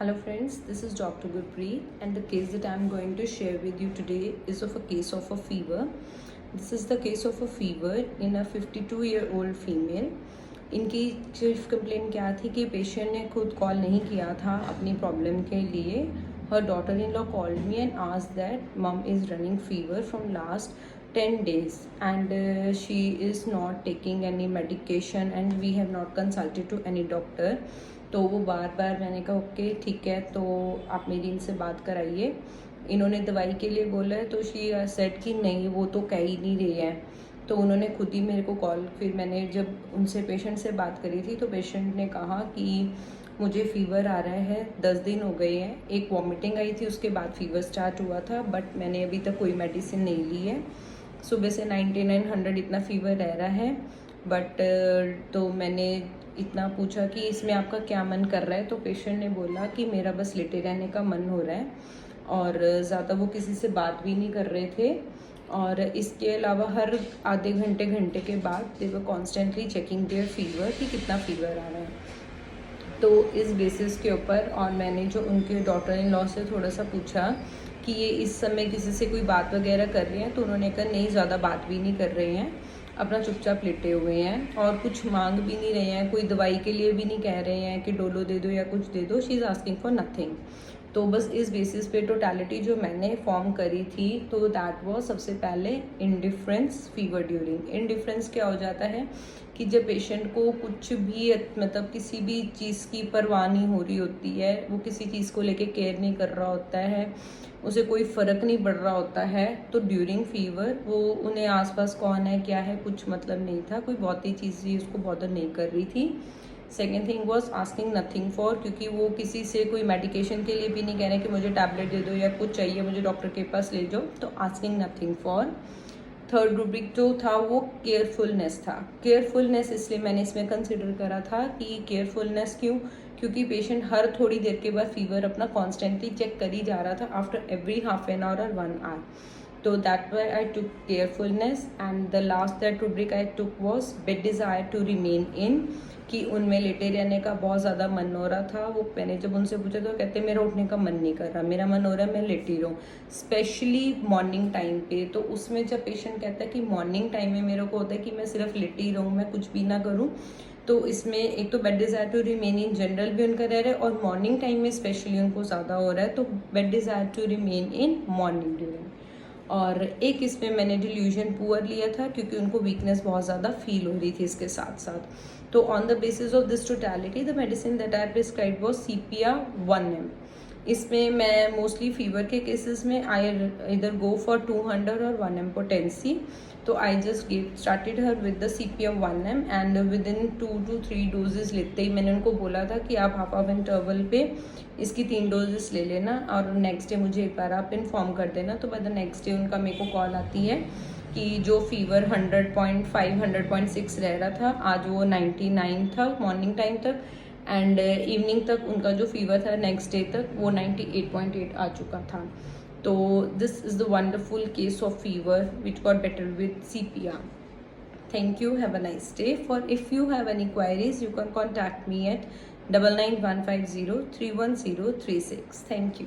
Hello friends, this is Dr. Gurpreet and the case that I am going to share with you today is of a case of a fever. This is the case of a fever in a 52-year-old female. इनकी chief complaint क्या थी कि patient ने खुद call नहीं किया था अपनी प्रॉब्लम के लिए. Her daughter in law called me and asked that mum is running fever from last 10 days and she is not taking any medication and we have not consulted to any doctor. तो वो बार बार मैंने कहा okay ठीक है तो आप मेरी इनसे बात कराइए. इन्होंने दवाई के लिए बोला है तो शी सेड कि नहीं वो तो कह ही नहीं रही है. तो उन्होंने खुद ही मेरे को कॉल, फिर मैंने जब उनसे पेशेंट से बात करी थी तो पेशेंट ने कहा कि मुझे फ़ीवर आ रहा है, 10 दिन हो गए हैं. एक वॉमिटिंग आई थी, उसके बाद फ़ीवर स्टार्ट हुआ था, बट मैंने अभी तक कोई मेडिसिन नहीं ली है. सुबह से 99-100 इतना फ़ीवर रह रहा है. बट तो मैंने इतना पूछा कि इसमें आपका क्या मन कर रहा है, तो पेशेंट ने बोला कि मेरा बस लेटे रहने का मन हो रहा है. और ज़्यादा वो किसी से बात भी नहीं कर रहे थे. और इसके अलावा हर आधे घंटे के बाद they were constantly checking their fever कि कितना फ़ीवर आ रहा है. तो इस बेसिस के ऊपर और मैंने जो उनके डॉटर इन लॉ से थोड़ा सा पूछा कि ये इस समय किसी से कोई बात वगैरह कर रहे हैं, तो उन्होंने कहा नहीं, ज़्यादा बात भी नहीं कर रहे हैं, अपना चुपचाप लेटे हुए हैं और कुछ मांग भी नहीं रहे हैं, कोई दवाई के लिए भी नहीं कह रहे हैं कि डोलो दे दो या कुछ दे दो. She is asking for nothing. तो बस इस बेसिस पे टोटलिटी जो मैंने फॉर्म करी थी तो दैट वाज सबसे पहले इंडिफरेंस फीवर ड्यूरिंग. इंडिफरेंस क्या हो जाता है कि जब पेशेंट को कुछ भी मतलब किसी भी चीज़ की परवाह नहीं हो रही होती है, वो किसी चीज़ को लेके केयर नहीं कर रहा होता है, उसे कोई फ़र्क नहीं पड़ रहा होता है, तो ड्यूरिंग फीवर वो उन्हें आसपास कौन है क्या है कुछ मतलब नहीं था, कोई बहुत ही चीज़ भी उसको बॉदर नहीं कर रही थी. Second thing was asking nothing for, क्योंकि वो किसी से कोई मेडिकेशन के लिए भी नहीं कह रहे कि मुझे टैबलेट दे दो या कुछ चाहिए मुझे डॉक्टर के पास ले जाओ, तो asking nothing for. Third rubric जो था वो केयरफुलनेस था. केयरफुलनेस इसलिए मैंने इसमें कंसिडर करा था कि केयरफुलनेस क्यों, क्योंकि पेशेंट हर थोड़ी देर के बाद फीवर अपना कॉन्स्टेंटली चेक कर ही जा रहा था after every half an hour और 1 hour. तो that why I took carefulness. And the last that rubric I took was bed desire to remain in, कि उनमें लेटे रहने का बहुत ज़्यादा मन हो रहा था. वो मैंने जब उनसे पूछा तो कहते मेरा उठने का मन नहीं कर रहा, मेरा मन हो रहा है मैं लेटी रहूँ, स्पेशली मॉर्निंग टाइम पे. तो उसमें जब पेशेंट कहता है कि मॉर्निंग टाइम में मेरे को होता है कि मैं सिर्फ लेटी रहूँ, मैं कुछ भी ना करूँ, तो इसमें एक तो bed desire to remain in general भी उनका रह रहा है और मॉर्निंग टाइम में स्पेशली उनको ज़्यादा हो रहा है, तो bed desire to remain in morning during. और एक इसमें मैंने डिल्यूजन पुअर लिया था क्योंकि उनको वीकनेस बहुत ज़्यादा फील हो रही थी इसके साथ साथ. तो on the basis of this totality the medicine that I prescribe was sepia 1M. इसमें मैं मोस्टली फीवर के केसेस में आई इधर गो फॉर 200 और 1M पोटेंसी. तो I just started her with the sepia 1M and within 2 to 3 doses लेते ही मैंने उनको बोला था कि आप हाफ इंटरवल पे इसकी 3 डोजेस ले लेना और नेक्स्ट डे मुझे एक बार आप इन्फॉर्म कर देना. तो बाय द नेक्स्ट डे उनका मेरे को कॉल आती है कि जो फीवर 100.5 100.6 रह रहा था आज वो 99 था मॉर्निंग टाइम तक, एंड इवनिंग तक उनका जो फीवर था नेक्स्ट डे तक वो 98.8 आ चुका था. तो this is the wonderful case of fever which got better with CPR. Thank you. Have a nice day. For if you have any queries, you can contact me at 9915031036. Thank you.